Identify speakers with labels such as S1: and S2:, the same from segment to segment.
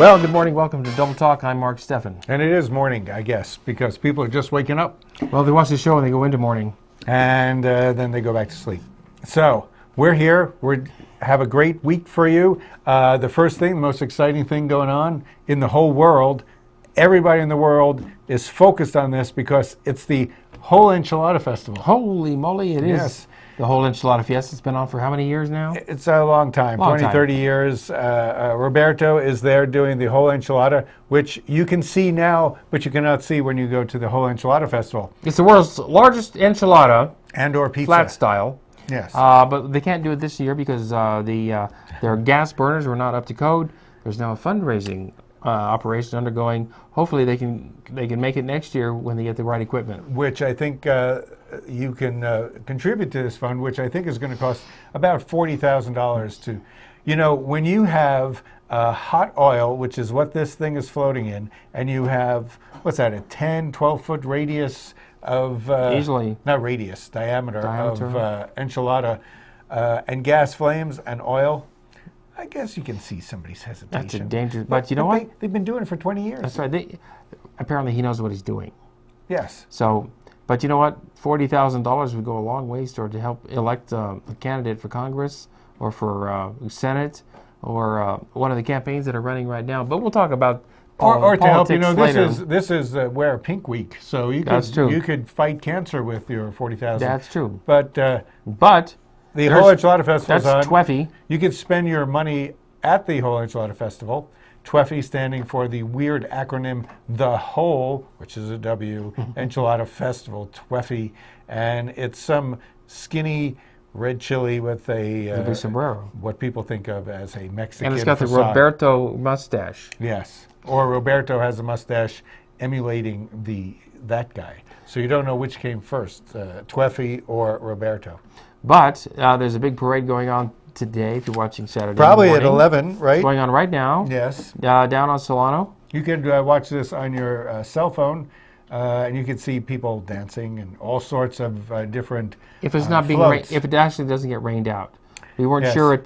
S1: Well, good morning. Welcome to Double Talk. I'm Mark Steffen.
S2: And it is morning, I guess, because people are just waking up.
S1: Well, they watch the show and they go into morning.
S2: And then they go back to sleep. So we're here. We have a great week for you. The first thing, the most exciting thing going on in the whole world, everybody in the world is focused on this because it's the whole Enchilada Festival.
S1: Holy moly, it
S2: Yes.
S1: is. The whole Enchilada Fiesta has been on for how many years now?
S2: It's a long time, 30 years. Roberto is there doing the whole enchilada, which you can see now, but you cannot see when you go to the whole Enchilada Festival.
S1: It's the world's largest enchilada.
S2: And or pizza.
S1: Flat style.
S2: Yes.
S1: But they can't do it this year because their gas burners were not up to code. There's now a fundraising operation undergoing. Hopefully they can make it next year when they get the right equipment.
S2: Which I think you can contribute to this fund, which I think is going to cost about $40,000 to, you know, when you have hot oil, which is what this thing is floating in, and you have, what's that, a 10, 12-foot radius of,
S1: Easily.
S2: Not radius, diameter. Of enchilada, and gas flames and oil, I guess you can see somebody's hesitation.
S1: That's a danger, but you know what?
S2: They've been doing it for 20 years.
S1: That's right. Apparently he knows what he's doing.
S2: Yes.
S1: So, but you know what? $40,000 would go a long ways toward to help elect a candidate for Congress or for Senate or one of the campaigns that are running right now. But we'll talk about
S2: or to help, you know,
S1: later.
S2: this is Wear a Pink Week, so you could fight cancer with your $40,000.
S1: That's true.
S2: But
S1: the
S2: whole Enchilada Festival is on.
S1: That's TWEFI.
S2: You could spend your money at the whole Enchilada Festival. TWEFI standing for the weird acronym, the whole, which is a W, Enchilada Festival, TWEFI. And it's some skinny red chili with a
S1: big sombrero.
S2: What people think of as a Mexican
S1: And it's got
S2: facade.
S1: the Roberto mustache.
S2: Yes. Or Roberto has a mustache emulating that guy. So you don't know which came first, TWEFI or Roberto.
S1: But there's a big parade going on today if you're watching Saturday
S2: Probably
S1: morning.
S2: at 11, right?
S1: It's going on right now.
S2: Yes.
S1: Down on Solano.
S2: You could watch this on your cell phone, and you can see people dancing and all sorts of different
S1: If it's not being if it actually doesn't get rained out. We weren't sure at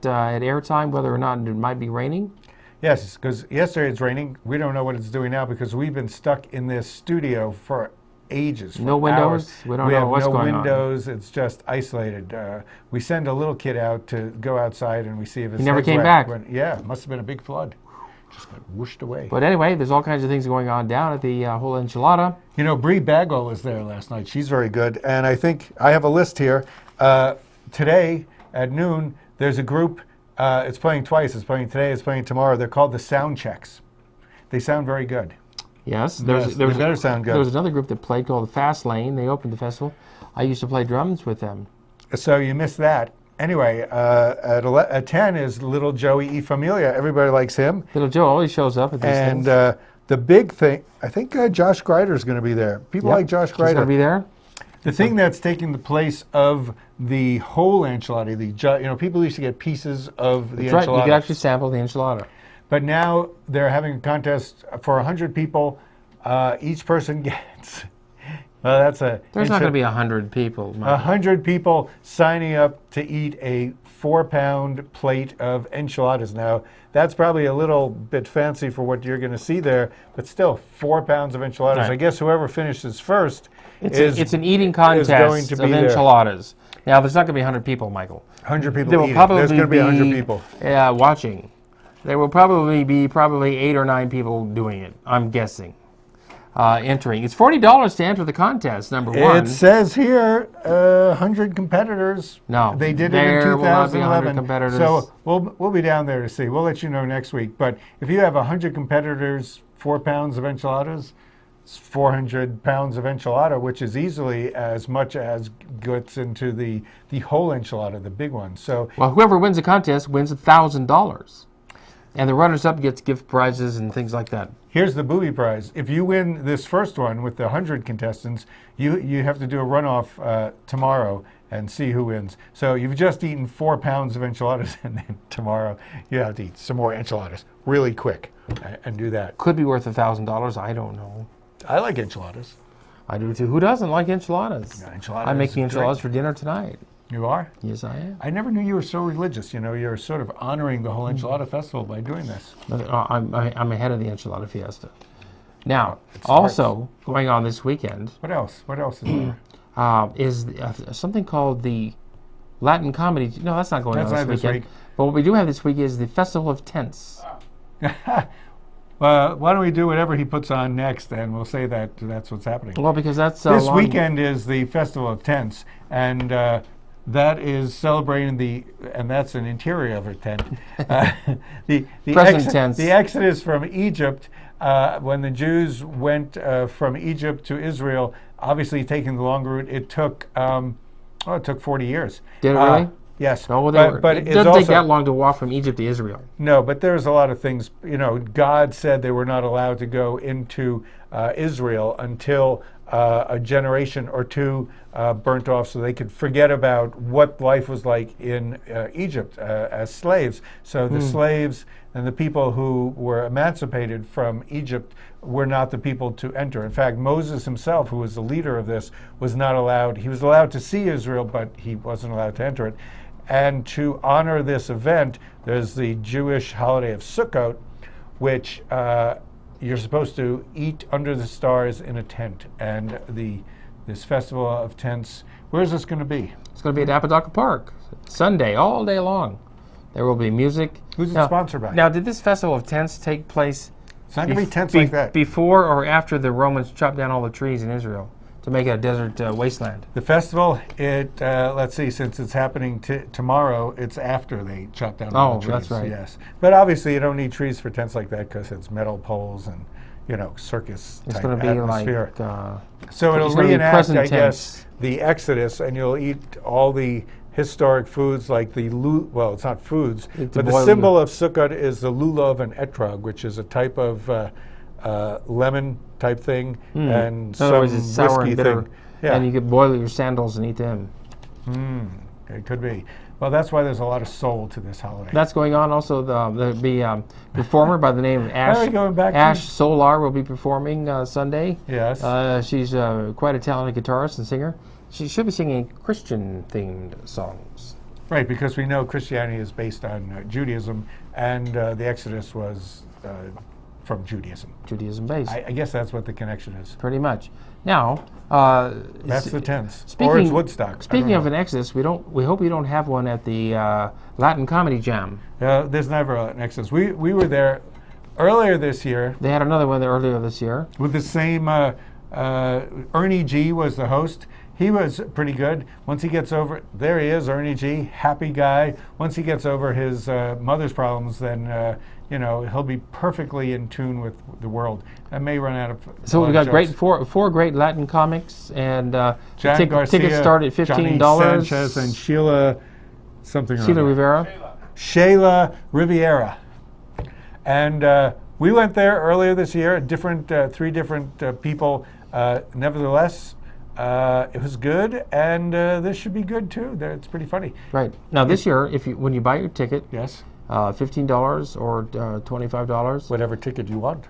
S1: airtime whether or not it might be raining.
S2: Yes, because yesterday it's raining. We don't know what it's doing now because we've been stuck in this studio for ages.
S1: No windows?
S2: Hours.
S1: We don't know what's going on.
S2: We have no windows. It's just isolated. We send a little kid out to go outside and we see if it's
S1: He never came back.
S2: Yeah, it must have been a big flood. Just got whooshed away.
S1: But anyway, there's all kinds of things going on down at the whole Enchilada.
S2: You know, Bree Bagwell was there last night. She's very good. And I think I have a list here. Today at noon, there's a group. It's playing twice. It's playing today. It's playing tomorrow. They're called the Sound Checks. They sound very good.
S1: Yes,
S2: they better sound good.
S1: There was another group that played called the Fast Lane. They opened the festival. I used to play drums with them.
S2: So you missed that. Anyway, at 10 is Little Joey E. Familia. Everybody likes him.
S1: Little Joe always shows up at these things.
S2: And the big thing, I think Josh Greider is going to be there. People like Josh Greider.
S1: He's going to be there.
S2: The thing that's taking the place of the whole enchilada, people used to get pieces of the enchilada.
S1: Right. You could actually sample the enchilada.
S2: But now they're having a contest for 100 people. Each person gets, well, that's a...
S1: There's not going to be 100 people.
S2: 100 people signing up to eat a 4-pound plate of enchiladas. Now, that's probably a little bit fancy for what you're going to see there, but still, 4 pounds of enchiladas.
S1: Right.
S2: I guess whoever finishes first
S1: it's an eating contest of enchiladas. Now, there's not going to be 100 people, Michael.
S2: 100 people
S1: there will
S2: eating.
S1: Probably
S2: There's going to be 100 people.
S1: Watching. There will probably be 8 or 9 people doing it, I'm guessing. Entering. It's $40 to enter the contest, number one.
S2: It says here 100 competitors.
S1: No.
S2: They did it in 2011.
S1: Will not be 100 competitors.
S2: So we'll be down there to see. We'll let you know next week. But if you have 100 competitors, 4 pounds of enchiladas, it's 400 pounds of enchilada, which is easily as much as gets into the whole enchilada, the big one. So,
S1: well, whoever wins the contest wins $1,000. And the runners-up gets gift prizes and things like that.
S2: Here's the booby prize. If you win this first one with the 100 contestants, you have to do a runoff tomorrow and see who wins. So you've just eaten 4 pounds of enchiladas, and then tomorrow you have to eat some more enchiladas really quick and do that.
S1: Could be worth $1,000. I don't know.
S2: I like enchiladas.
S1: I do too. Who doesn't like enchiladas?
S2: Yeah, enchiladas
S1: I'm making enchiladas for dinner tonight.
S2: You are?
S1: Yes, I am.
S2: I never knew you were so religious. You know, you're sort of honoring the whole Enchilada Festival by doing this.
S1: I'm ahead of the Enchilada Fiesta. Now,
S2: It starts.
S1: also going on this weekend
S2: What else? What else is there?
S1: is something called the Latin Comedy. No, that's not going
S2: That's
S1: on
S2: not
S1: this
S2: this
S1: weekend.
S2: week.
S1: But what we do have this week is the Festival of Tents.
S2: Well, why don't we do whatever he puts on next, and we'll say that that's what's happening.
S1: Well, because that's
S2: This weekend is the Festival of Tents, and that is celebrating and that's an interior of a tent. The
S1: Present tense.
S2: The Exodus from Egypt, when the Jews went from Egypt to Israel, obviously taking the longer route, it took 40 years.
S1: Did it really?
S2: Yes.
S1: No,
S2: but
S1: it
S2: it's
S1: doesn't
S2: also,
S1: take that long to walk from Egypt to Israel.
S2: No, but there's a lot of things. You know, God said they were not allowed to go into Israel until a generation or two burnt off, so they could forget about what life was like in Egypt as slaves. So the slaves and the people who were emancipated from Egypt were not the people to enter. In fact, Moses himself, who was the leader of this, was not allowed. He was allowed to see Israel, but he wasn't allowed to enter it. And to honor this event, there's the Jewish holiday of Sukkot, which you're supposed to eat under the stars in a tent. And this festival of tents, where's this going to be?
S1: It's going to be at Apodaca Park, Sunday, all day long. There will be music.
S2: Who's it sponsored by?
S1: Now, did this Festival of Tents take place
S2: It's not going to be tents like that.
S1: before or after the Romans chopped down all the trees in Israel to make it a desert wasteland?
S2: The festival, let's see, since it's happening tomorrow, it's after they chop down all the trees.
S1: That's right.
S2: Yes. But obviously you don't need trees for tents like that because it's metal poles and, circus
S1: It's
S2: type
S1: going to be
S2: atmosphere.
S1: like...
S2: So it'll
S1: it's gonna be
S2: reenact,
S1: present
S2: I guess,
S1: tense.
S2: the Exodus, and you'll eat all the historic foods like well, it's not foods,
S1: Eat the
S2: but the
S1: boiled-
S2: symbol of Sukkot is the lulav and etrog, which is a type of lemon type thing and
S1: In
S2: some
S1: other words, it's sour
S2: whiskey
S1: and bitter.
S2: thing. Yeah.
S1: And you could boil your sandals and eat them.
S2: It could be. Well, that's why there's a lot of soul to this holiday.
S1: That's going on. Also, there'll be a performer by the name of Ash.
S2: Are we going back to-
S1: Ash Solar will be performing Sunday.
S2: Yes.
S1: She's quite a talented guitarist and singer. She should be singing Christian-themed songs.
S2: Right, because we know Christianity is based on Judaism, and the Exodus was from Judaism.
S1: Judaism-based,
S2: I guess that's what the connection is.
S1: pretty much. Now,
S2: That's the tents. Or it's Woodstock.
S1: Speaking of an Exodus, we hope we don't have one at the Latin Comedy Jam.
S2: There's never an Exodus. We were there earlier this year
S1: They had another one there earlier this year.
S2: with the same, Ernie G was the host. He was pretty good. Once he gets over, there he is, Ernie G, happy guy. Once he gets over his mother's problems, then he'll be perfectly in tune with the world. I may run out of.
S1: So we've
S2: lot
S1: got
S2: of jokes.
S1: four great Latin comics, and
S2: Jan Garcia,
S1: tickets start at $15.
S2: Johnny Sanchez, and Sheila something. or
S1: Sheila
S2: other.
S1: Rivera.
S2: Shayla Riviera. And we went there earlier this year, three different people. Nevertheless, it was good, and this should be good too. It's pretty funny.
S1: Right. Now this year, when you buy your ticket,
S2: Yes.
S1: $15 or $25,
S2: Whatever ticket you want.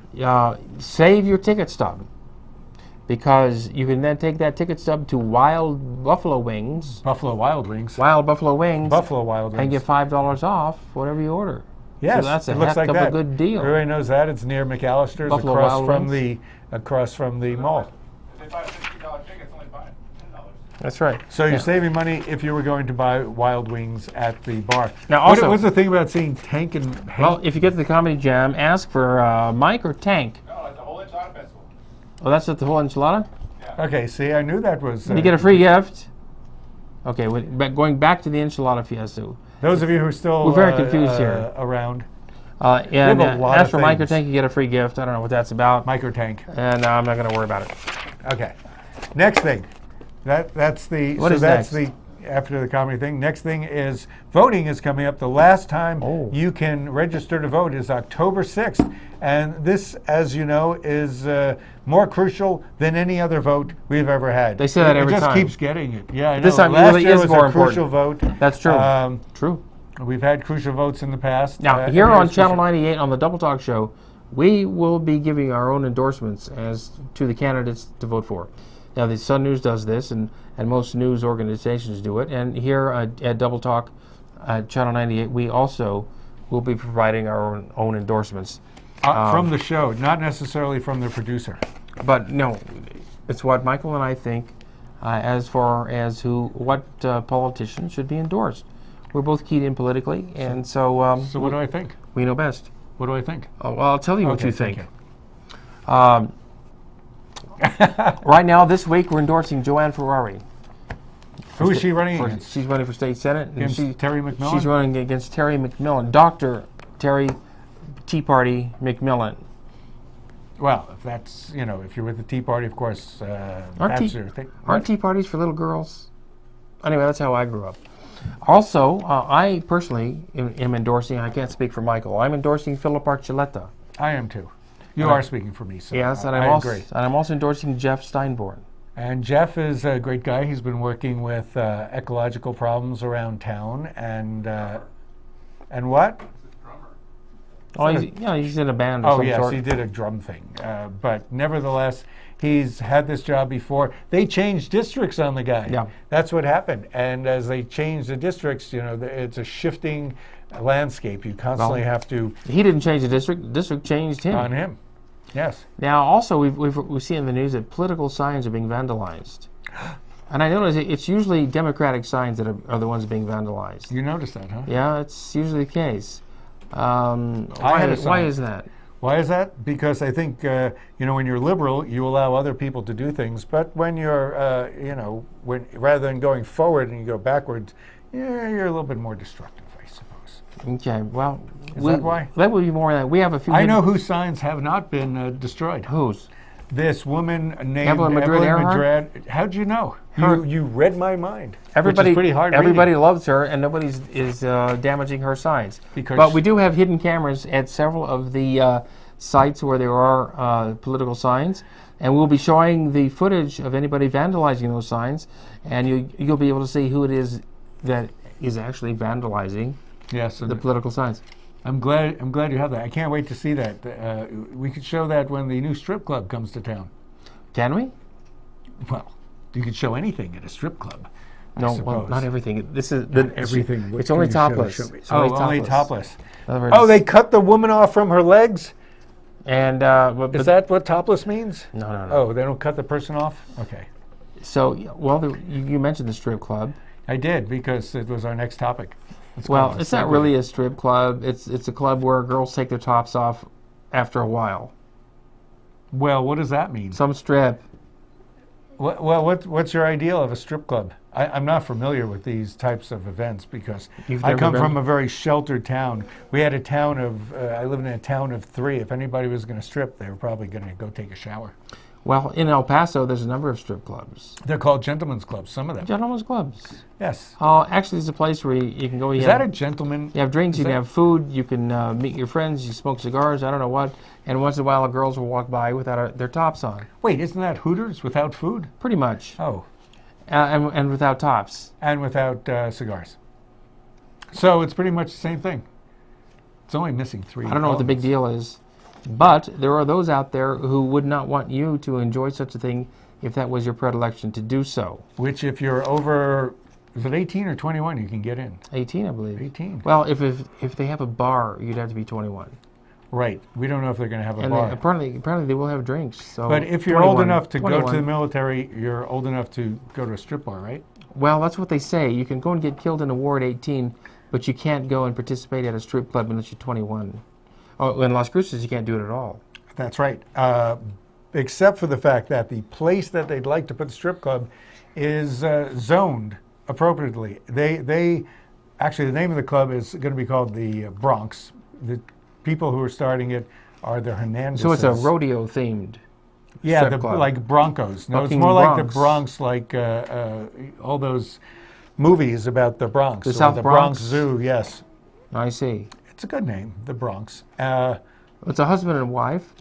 S1: save your ticket stub, because you can then take that ticket stub to Wild Buffalo Wings.
S2: Buffalo Wild Wings.
S1: Wild Buffalo Wings.
S2: Buffalo Wild Wings.
S1: And get $5 off whatever you order.
S2: Yes,
S1: so that's a
S2: it looks
S1: heck
S2: like
S1: of
S2: that.
S1: a good deal.
S2: Everybody knows that. It's near McAllister's,
S1: Buffalo
S2: across
S1: Wild
S2: from
S1: Wings.
S2: across from the mall.
S3: If they buy a $50 ticket, it's only $10.
S1: That's right.
S2: So you're
S1: Yeah.
S2: saving money if you were going to buy Wild Wings at the bar.
S1: Now also-
S2: what's the thing about seeing Tank and Hank?
S1: Well, if you get to the Comedy Jam, ask for Mike or Tank.
S3: No, it's a whole Enchilada festival.
S1: Oh, that's at the whole enchilada?
S2: Okay, see, I knew that was.
S1: You get a free gift. Okay, but going back to the Enchilada Fiesta.
S2: Those of you who are still
S1: We're very confused here.
S2: around,
S1: And
S2: have a lot
S1: ask
S2: of
S1: for Mike or
S2: things.
S1: Tank, you get a free gift. I don't know what that's about.
S2: Mike or Tank.
S1: And I'm not going to worry about it.
S2: Okay. Next thing. That's the.
S1: What
S2: so
S1: is
S2: that's
S1: next?
S2: the after the comedy thing. Next thing is voting is coming up. The last time
S1: Oh.
S2: you can register to vote is October 6th. And this, as you know, is more crucial than any other vote we've ever had.
S1: They say that every
S2: It just
S1: time.
S2: keeps getting it. Yeah, I know.
S1: This time it
S2: Last
S1: really
S2: year
S1: is
S2: was
S1: more
S2: a crucial vote.
S1: That's true.
S2: Um,
S1: True.
S2: We've had crucial votes in the past.
S1: Now,
S2: Every
S1: here on
S2: year's
S1: Channel
S2: crucial.
S1: 98 on the Double Talk Show, we will be giving our own endorsements as to the candidates to vote for. Now, the Sun News does this, and most news organizations do it. And here at Double Talk, Channel 98, we also will be providing our own endorsements.
S2: From the show, not necessarily from the producer.
S1: But no, it's what Michael and I think as far as what politicians should be endorsed. We're both keyed in politically, and so...
S2: so what do I think?
S1: We know best.
S2: What do I think?
S1: Oh, well, I'll tell you what you think.
S2: You.
S1: Right now, this week, we're endorsing Joanne Ferrari.
S2: Who is she running against?
S1: She's running for state senate. And
S2: against Terry McMillan?
S1: She's running against Terry McMillan, Dr. Terry Tea Party McMillan.
S2: Well, if that's, if you're with the Tea Party, of course, that's your thing.
S1: Aren't tea parties for little girls? Anyway, that's how I grew up. Also, I personally am endorsing, I can't speak for Michael, I'm endorsing Philip Archuleta.
S2: I am too. You are speaking for me, so
S1: yes, and
S2: I agree.
S1: And I'm also endorsing Jeff Steinborn.
S2: And Jeff is a great guy. He's been working with ecological problems around town, and what?
S1: Oh, he's in a band of some
S2: yes,
S1: sort.
S2: he did a drum thing. But nevertheless, he's had this job before. They changed districts on the guy.
S1: Yeah.
S2: That's what happened. And as they change the districts, it's a shifting landscape. You constantly have to...
S1: He didn't change the district. The district changed him.
S2: On him. Yes.
S1: Now, also, we see in the news that political signs are being vandalized. And I notice it's usually Democratic signs that are the ones being vandalized.
S2: You noticed that, huh?
S1: Yeah, it's usually the case.
S2: Why
S1: is that?
S2: Why is that? Because I think, when you're liberal, you allow other people to do things. But when you're, rather than going forward and you go backwards, you're a little bit more destructive, I suppose.
S1: Okay, well...
S2: Is that why?
S1: That would be more than that. We have a few...
S2: I know whose signs have not been destroyed.
S1: Whose?
S2: This woman named
S1: Evelyn
S2: Madrid. How'd you know? You read my mind.
S1: Everybody,
S2: which is pretty hard
S1: everybody
S2: reading.
S1: Loves her, and nobody is damaging her signs. But we do have hidden cameras at several of the sites where there are political signs, and we'll be showing the footage of anybody vandalizing those signs, and you'll be able to see who it is that is actually vandalizing the political signs.
S2: I'm glad you have that. I can't wait to see that. We could show that when the new strip club comes to town.
S1: Can we?
S2: Well, you could show anything at a strip club.
S1: No, well, not everything. This is
S2: everything.
S1: It's only topless.
S2: Only topless. They cut the woman off from her legs?
S1: And
S2: is that what topless means?
S1: No.
S2: Oh, they don't cut the person off? Okay.
S1: So, well, you mentioned the strip club.
S2: I did, because it was our next topic.
S1: Well, it's not really a strip club. It's a club where girls take their tops off after a while.
S2: Well, what does that mean?
S1: Some strip.
S2: Well, what's your ideal of a strip club? I'm not familiar with these types of events because I come from a very sheltered town. We had a town of, I lived in a town of 3. If anybody was going to strip, they were probably going to go take a shower.
S1: Well, in El Paso, there's a number of strip clubs.
S2: They're called gentlemen's clubs, some of them.
S1: Gentlemen's clubs.
S2: Yes.
S1: Actually, there's a place where you can go.
S2: Is that a gentleman?
S1: You have drinks, you can have food, you can meet your friends, you smoke cigars, I don't know what. And once in a while, the girls will walk by without their tops on.
S2: Wait, isn't that Hooters without food?
S1: Pretty much.
S2: Oh.
S1: And without tops.
S2: And without cigars. So it's pretty much the same thing. It's only missing 3
S1: I don't know what the big deal is. But there are those out there who would not want you to enjoy such a thing if that was your predilection to do so.
S2: Which, if you're over, is it 18 or 21, you can get in?
S1: 18, I believe.
S2: 18.
S1: Well, if they have a bar, you'd have to be 21.
S2: Right. We don't know if they're going to have a bar.
S1: Apparently they will have drinks. So
S2: but if you're old enough to go to the military, you're old enough to go to a strip bar, right?
S1: Well, that's what they say. You can go and get killed in a war at 18, but you can't go and participate at a strip club unless you're 21. Oh, in Las Cruces, you can't do it at all.
S2: That's right. Except for the fact that the place that they'd like to put the strip club is zoned appropriately. They actually, the name of the club is going to be called the Bronx. The people who are starting it are the Hernandezes.
S1: So it's a rodeo-themed
S2: strip club. Like Broncos. No, it's more like the Bronx, like all those movies about the Bronx.
S1: The South
S2: Bronx Zoo, yes.
S1: I see.
S2: It's a good name, the Bronx.
S1: It's a husband and wife.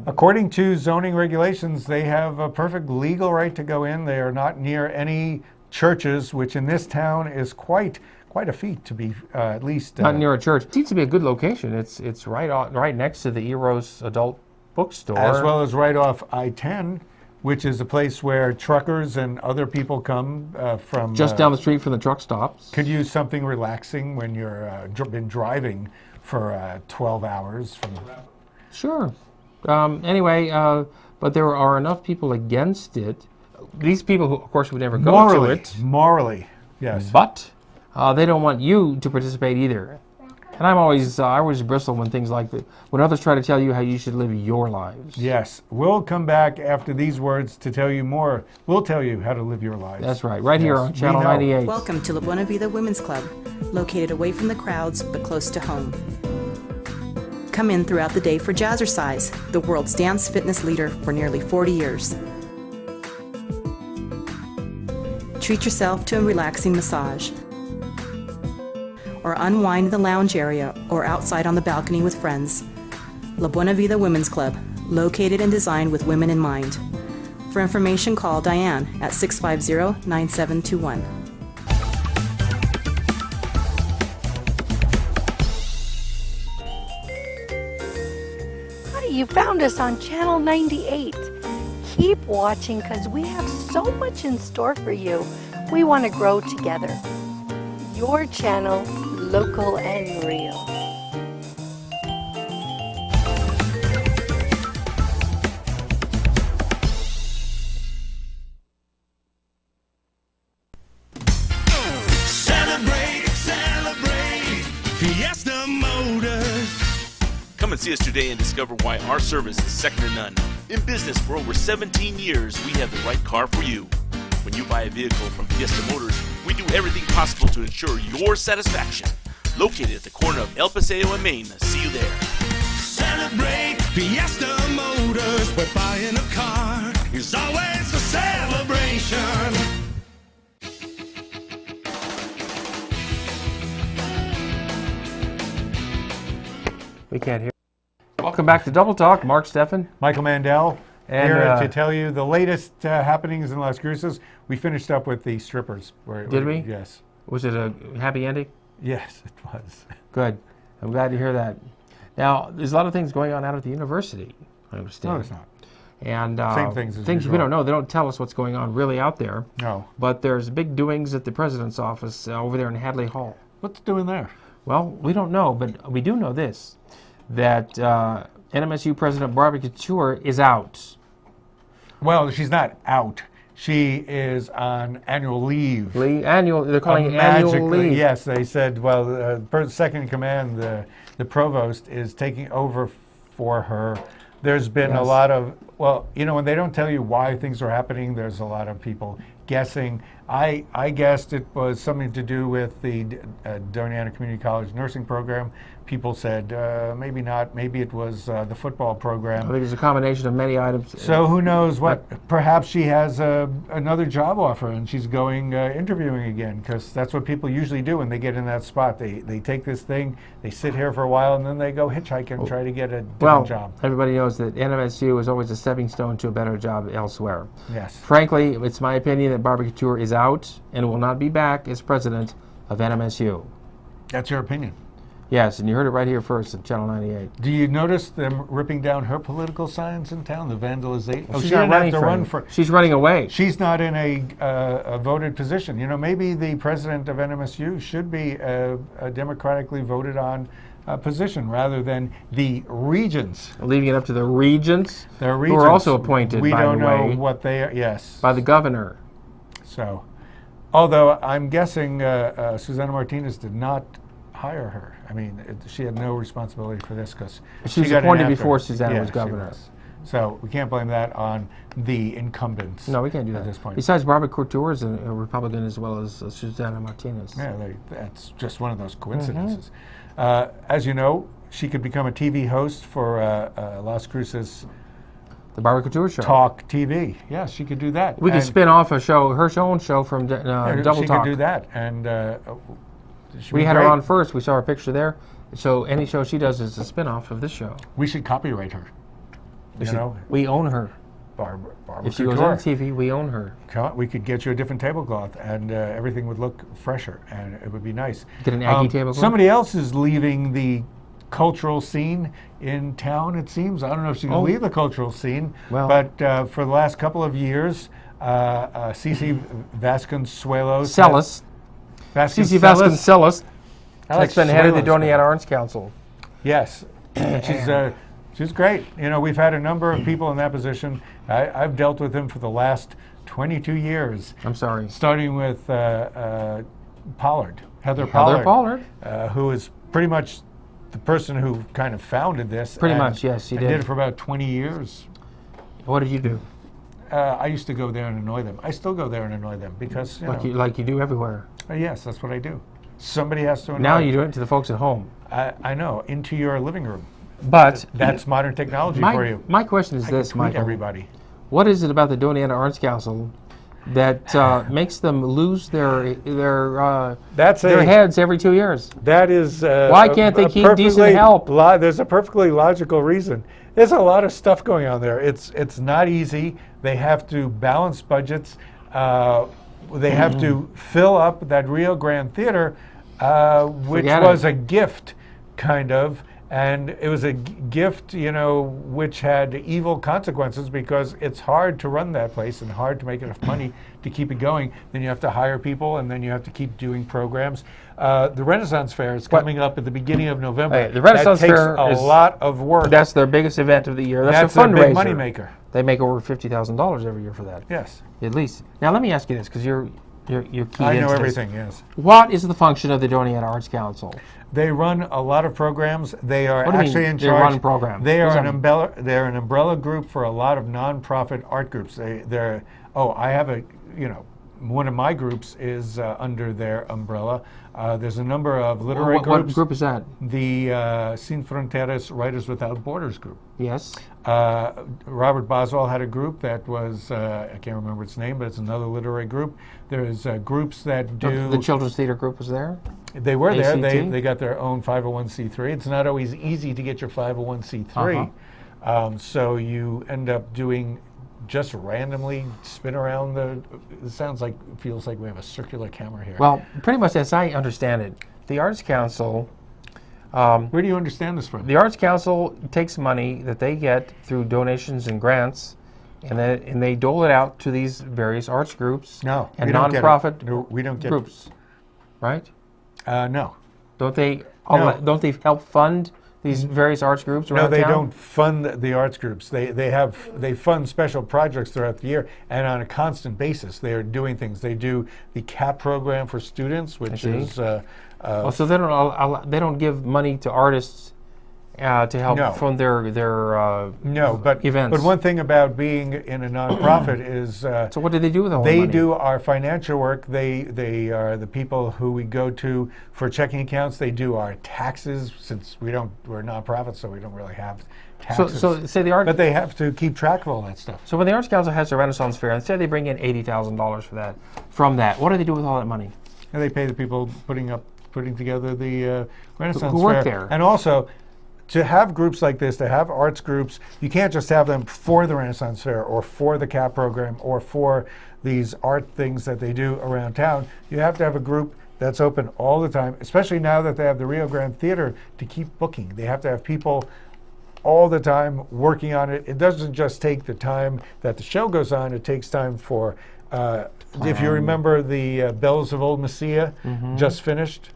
S2: According to zoning regulations, they have a perfect legal right to go in. They are not near any churches, which in this town is quite a feat to be at least.
S1: Not near a church. It seems to be a good location. It's right next to the Eros Adult Bookstore.
S2: As well as right off I-10. which is a place where truckers and other people come from.
S1: Just down the street from the truck stops.
S2: Could use something relaxing when you're been driving for 12 hours.
S1: Sure. Anyway, but there are enough people against it. These people, who, of course, would never go to it.
S2: Morally, yes.
S1: But they don't want you to participate either. And I always bristle when things like that, when others try to tell you how you should live your lives.
S2: Yes. We'll come back after these words to tell you more. We'll tell you how to live your lives.
S1: That's right. Right here on Channel 98.
S4: Welcome to La Buena Vida Women's Club, located away from the crowds but close to home. Come in throughout the day for Jazzercise, the world's dance fitness leader for nearly 40 years. Treat yourself to a relaxing massage, or unwind in the lounge area or outside on the balcony with friends. La Buena Vida Women's Club, located and designed with women in mind. For information, call Diane at 650-9721.
S5: You found us on Channel 98. Keep watching because we have so much in store for you. We want to grow together. Your channel, local and real.
S6: Celebrate, celebrate, Fiesta Motors.
S7: Come and see us today and discover why our service is second to none. In business for over 17 years, we have the right car for you. When you buy a vehicle from Fiesta Motors, we do everything possible to ensure your satisfaction. Located at the corner of El Paseo and Main. See you there.
S6: Celebrate Fiesta Motors, where buying a car is always a celebration.
S1: We can't hear. Welcome back to Double Talk. Mark Steffen.
S2: Michael Mandel
S1: And,
S2: here to tell you the latest happenings in Las Cruces. We finished up with the strippers.
S1: Did we?
S2: Yes.
S1: Was it a happy ending?
S2: Yes, it was.
S1: Good. I'm glad to hear that. Now, there's a lot of things going on out at the university, I understand.
S2: No, it's not.
S1: And
S2: Same things as
S1: things we
S2: usual.
S1: don't know. They don't tell us what's going on really out there.
S2: No.
S1: But there's big doings at the president's office over there in Hadley Hall.
S2: What's doing there?
S1: Well, we don't know, but we do know this, that NMSU President Barbara Couture is out.
S2: Well, she's not out. She is on annual leave.
S1: They're calling it annual leave.
S2: Yes, they said, well, second in command, the provost, is taking over for her. There's been a lot of, well, you know, when they don't tell you why things are happening, there's a lot of people guessing. I guessed it was something to do with the Doñana Community College nursing program. People said maybe not. Maybe it was the football program.
S1: I think it's a combination of many items.
S2: So who knows what? Perhaps she has another job offer and she's going interviewing again, because that's what people usually do when they get in that spot. They take this thing, they sit here for a while, and then they go hitchhiking and try to get a different job.
S1: Everybody knows that NMSU is always a stepping stone to a better job elsewhere.
S2: Yes.
S1: Frankly, it's my opinion that Barbara Couture is out and will not be back as president of NMSU.
S2: That's your opinion.
S1: Yes, and you heard it right here first at Channel 98.
S2: Do you notice them ripping down her political signs in town, the vandalization?
S1: Well,
S2: she
S1: she's not
S2: didn't have
S1: running
S2: to
S1: for
S2: run
S1: it.
S2: for.
S1: She's running away.
S2: She's not in a voted position. You know, maybe the president of NMSU should be a democratically voted on position rather than the regents.
S1: Leaving it up to the regents,
S2: The
S1: who
S2: regents
S1: are also appointed,
S2: We
S1: by
S2: don't
S1: the
S2: know
S1: way,
S2: what they are. Yes.
S1: by the governor.
S2: So, although I'm guessing Susana Martinez did not hire her. I mean, she had no responsibility for this because
S1: She was appointed before Susana was governor.
S2: So we can't blame that on the incumbents.
S1: No, we can't do that
S2: at this point.
S1: Besides, Barbara Couture is a Republican as well as Susana Martinez.
S2: Yeah, that's just one of those coincidences. As you know, she could become a TV host for Las Cruces
S1: The Barbara Couture Show.
S2: Talk TV. Yeah, she could do that.
S1: We could spin off a show, her own show from
S2: Yeah,
S1: Double
S2: she
S1: Talk.
S2: could do that, and
S1: We had her on first. We saw her picture there. So any show she does is a spin-off of this show.
S2: We should copyright her. You know,
S1: We own her.
S2: Barbara
S1: If she
S2: Couture.
S1: goes on TV, we own her.
S2: We could get you a different tablecloth, and everything would look fresher, and it would be nice.
S1: Get an Aggie tablecloth?
S2: Somebody else is leaving the cultural scene in town, it seems. I don't know if she's going to leave the cultural scene,
S1: Well.
S2: but for the last couple of years, Cici Vasconcellos.
S1: Cici Vasconcellos has been head of the
S2: Vasconcellos.
S1: Doñana Arts Council.
S2: Yes, and she's great. You know, we've had a number of people in that position. I've dealt with him for the last 22 years.
S1: I'm sorry.
S2: Starting with Pollard, Heather
S1: Pollard.
S2: who is pretty much the person who kind of founded this.
S1: Pretty
S2: and-
S1: much, yes, he
S2: and
S1: did.
S2: did it for about 20 years.
S1: What did you do?
S2: I used to go there and annoy them. I still go there and annoy them because,
S1: Like you do everywhere.
S2: yes, that's what I do. Somebody has to annoy
S1: Now
S2: them.
S1: you do it to the folks at home.
S2: I know, into your living room.
S1: But
S2: That's modern technology for you.
S1: my question is
S2: I
S1: this,
S2: can tweet
S1: Michael.
S2: everybody.
S1: What is it about the Doñana Arts Council that makes them lose their heads every 2 years?
S2: That is.
S1: Why can't they keep decent help?
S2: There's a perfectly logical reason. There's a lot of stuff going on there. It's not easy. They have to balance budgets. They have to fill up that Rio Grande Theater, which
S1: Forget
S2: was
S1: it.
S2: a gift, kind of. And it was a gift, which had evil consequences because it's hard to run that place and hard to make enough money to keep it going. Then you have to hire people, and then you have to keep doing programs. The Renaissance Fair is coming up at the beginning of November.
S1: Hey, the Renaissance
S2: that takes
S1: Fair
S2: a
S1: is-
S2: lot of work.
S1: That's their biggest event of the year. That's a
S2: their
S1: fundraiser.
S2: big money maker.
S1: They make over $50,000 every year for that,
S2: Yes,
S1: at least. Now let me ask you this, because you're keyed
S2: I know
S1: into this.
S2: everything. Yes,
S1: What is the function of the Doñana Arts Council?
S2: they run a lot of programs. They are
S1: What do you
S2: actually
S1: mean
S2: in
S1: they
S2: charge.
S1: run programs?
S2: They
S1: What
S2: are
S1: does
S2: an
S1: that mean?
S2: umbrella. They're an umbrella group for a lot of nonprofit art groups. They're. Oh, I have a. One of my groups is under their umbrella. There's a number of literary
S1: What
S2: groups.
S1: group is that?
S2: The Sin Fronteras Writers Without Borders group.
S1: Yes.
S2: Robert Boswell had a group that was, I can't remember its name, but it's another literary group. There's groups that do...
S1: The Children's Theater Group was there?
S2: They were there.
S1: ACT?
S2: They got their own 501c3. It's not always easy to get your 501c3. So you end up doing just randomly spin around it feels like we have a circular camera here.
S1: Well, pretty much as I understand it, the Arts Council...
S2: where do you understand this from?
S1: The Arts Council takes money that they get through donations and grants, and they dole it out to these various arts groups
S2: No,
S1: and
S2: we don't get it.
S1: nonprofit
S2: No, we don't get
S1: groups, right?
S2: No.
S1: Don't they?
S2: No.
S1: Don't they help fund these various arts groups around
S2: No, they
S1: town?
S2: don't fund the arts groups. They fund special projects throughout the year, and on a constant basis, they are doing things. They do the CAP program for students, which
S1: see.
S2: is
S1: So they don't give money to artists to help
S2: No.
S1: fund their
S2: no. But
S1: events.
S2: But one thing about being in a nonprofit is
S1: So what do they do with all the
S2: they
S1: money?
S2: do our financial work. They are the people who we go to for checking accounts. They do our taxes, since we're nonprofits, so we don't really have taxes.
S1: So say the art.
S2: But they have to keep track of all that stuff.
S1: So when the Arts Council has a Renaissance Fair, and say they bring in $80,000 for that, from that, what do they do with all that money?
S2: And they pay the people putting together the Renaissance
S1: Who work
S2: Fair.
S1: there.
S2: And also, to have groups like this, to have arts groups, you can't just have them for the Renaissance Fair or for the CAP program or for these art things that they do around town. You have to have a group that's open all the time, especially now that they have the Rio Grande Theater to keep booking. They have to have people all the time working on it. It doesn't just take the time that the show goes on, it takes time for, if you remember the Bells of Old Messiah, just finished.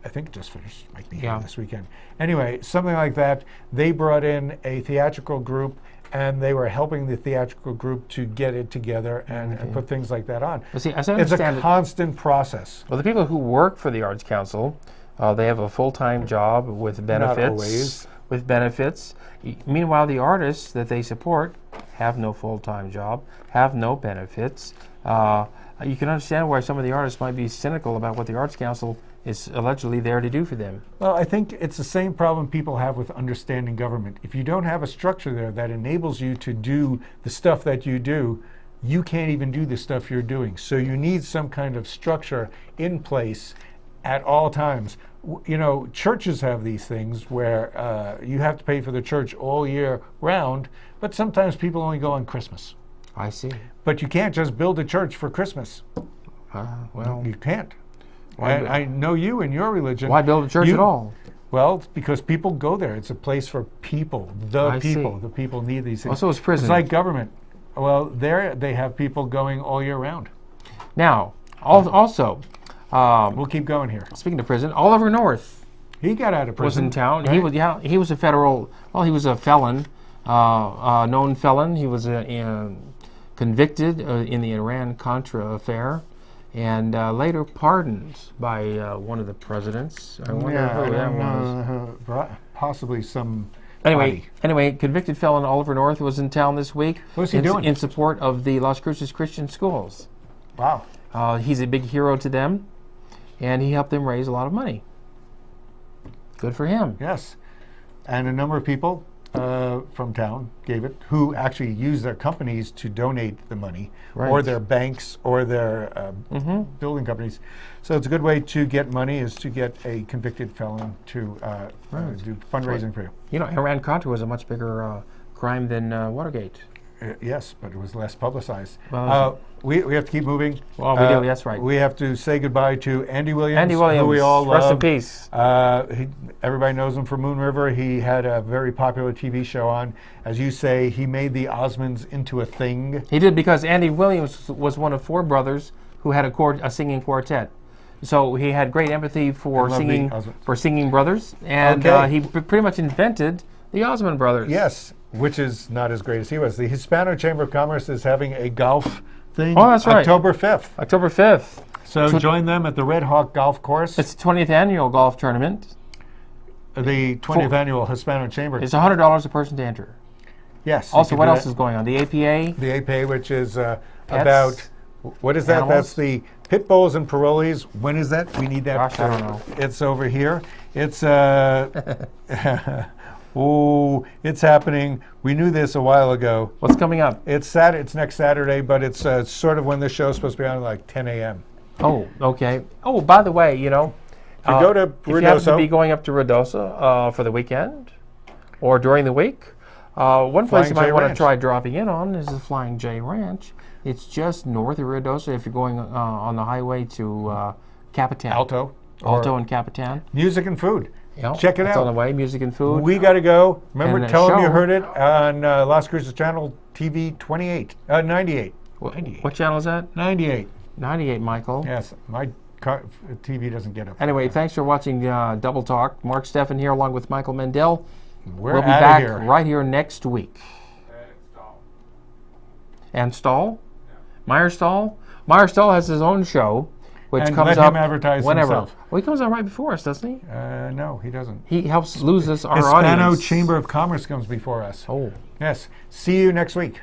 S2: I think it just finished, might be here this weekend. Anyway, something like that. They brought in a theatrical group, and they were helping the theatrical group to get it together and put things like that on.
S1: Well, see, as I
S2: It's a
S1: understand it-
S2: constant process.
S1: Well, the people who work for the Arts Council, they have a full-time job with benefits.
S2: always.
S1: With benefits. Meanwhile, the artists that they support have no full-time job, have no benefits. You can understand why some of the artists might be cynical about what the Arts Council is allegedly there to do for them.
S2: Well, I think it's the same problem people have with understanding government. If you don't have a structure there that enables you to do the stuff that you do, you can't even do the stuff you're doing. So you need some kind of structure in place at all times. Churches have these things where you have to pay for the church all year round, but sometimes people only go on Christmas.
S1: I see.
S2: But you can't just build a church for Christmas.
S1: Well,
S2: You can't.
S1: Why
S2: I know you and your religion.
S1: why build a church at all?
S2: Well, it's because people go there. It's a place for people.
S1: I see.
S2: The people need these things.
S1: Also, it's prison.
S2: It's like government. Well, there they have people going all year round.
S1: Now, also,
S2: We'll keep going here.
S1: speaking of prison, Oliver North
S2: He got out of prison.
S1: was in town.
S2: right?
S1: He was a federal. Well, he was a felon, known felon. He was convicted in the Iran-Contra affair, and later pardoned by one of the presidents. I wonder
S2: Yeah,
S1: who that was.
S2: Possibly some.
S1: Anyway, convicted felon Oliver North was in town this week.
S2: What's he doing?
S1: In support of the Las Cruces Christian Schools.
S2: Wow.
S1: He's a big hero to them, and he helped them raise a lot of money. Good for him.
S2: Yes, and a number of people from town gave it, who actually used their companies to donate the money, or
S1: Right.
S2: their banks, or their building companies. So it's a good way to get money, is to get a convicted felon to do fundraising for you.
S1: You know, Iran-Contra was a much bigger crime than Watergate.
S2: Yes, but it was less publicized.
S1: Well,
S2: We have to keep moving.
S1: Well, we do, that's right.
S2: We have to say goodbye to Andy Williams,
S1: Andy Williams,
S2: who we all love.
S1: rest in peace.
S2: Everybody knows him from Moon River. He had a very popular TV show on. As you say, he made the Osmonds into a thing.
S1: He did, because Andy Williams was one of 4 brothers who had a singing quartet. So he had great empathy for
S2: love the
S1: singing
S2: Osmonds.
S1: brothers, and
S2: Okay.
S1: he pretty much invented the Osmond brothers.
S2: Yes, which is not as great as he was. The Hispano Chamber of Commerce is having a golf thing
S1: Oh, that's right.
S2: October 5th.
S1: October 5th.
S2: So join them at the Red Hawk Golf Course.
S1: It's the 20th annual golf tournament.
S2: The 20th annual Hispano Chamber.
S1: It's $100 a person to enter.
S2: Yes. you
S1: Also,
S2: can
S1: what
S2: do
S1: else
S2: that.
S1: is going on? The APA.
S2: The APA, which is about, what is that?
S1: Animals?
S2: That's the pit bulls and parolees. When is that? We need that.
S1: Gosh, I don't know.
S2: It's over here. It's oh, it's happening. We knew this a while ago.
S1: What's coming up?
S2: It's next Saturday, but it's sort of when the show's supposed to be on, like 10 a.m.
S1: Oh, okay. Oh, by the way, you know,
S2: If you go to
S1: if you happen to
S2: Ruidoso-
S1: be going up to Ruidoso for the weekend or during the week, one place
S2: Flying
S1: you might
S2: J
S1: want to
S2: Ranch.
S1: try dropping in on is the Flying J Ranch. It's just north of Ruidoso if you're going on the highway to Capitan.
S2: Alto.
S1: Alto
S2: or
S1: and Capitan.
S2: Music and food.
S1: Yeah,
S2: Check it
S1: it's
S2: out.
S1: on the way, music and food.
S2: We got to go. Remember,
S1: And a
S2: tell them you
S1: show.
S2: heard it on Las Cruces Channel TV 98.
S1: What channel is that?
S2: 98.
S1: 98, Michael.
S2: Yes, my TV doesn't get up.
S1: Anyway, thanks for watching Double Talk. Mark Steffen here along with Michael Mandel.
S2: We're
S1: We'll be
S2: outta
S1: back
S2: here.
S1: right here next week. And Stahl? Meyer Stahl? Meyer Stahl has his own show, which
S2: And
S1: comes
S2: let
S1: up
S2: him advertise
S1: whenever.
S2: himself.
S1: Well, he comes out right before us, doesn't he?
S2: No, he doesn't.
S1: He helps lose us our
S2: Hispano
S1: audience.
S2: Chamber of Commerce comes before us.
S1: Oh.
S2: Yes. See you next week.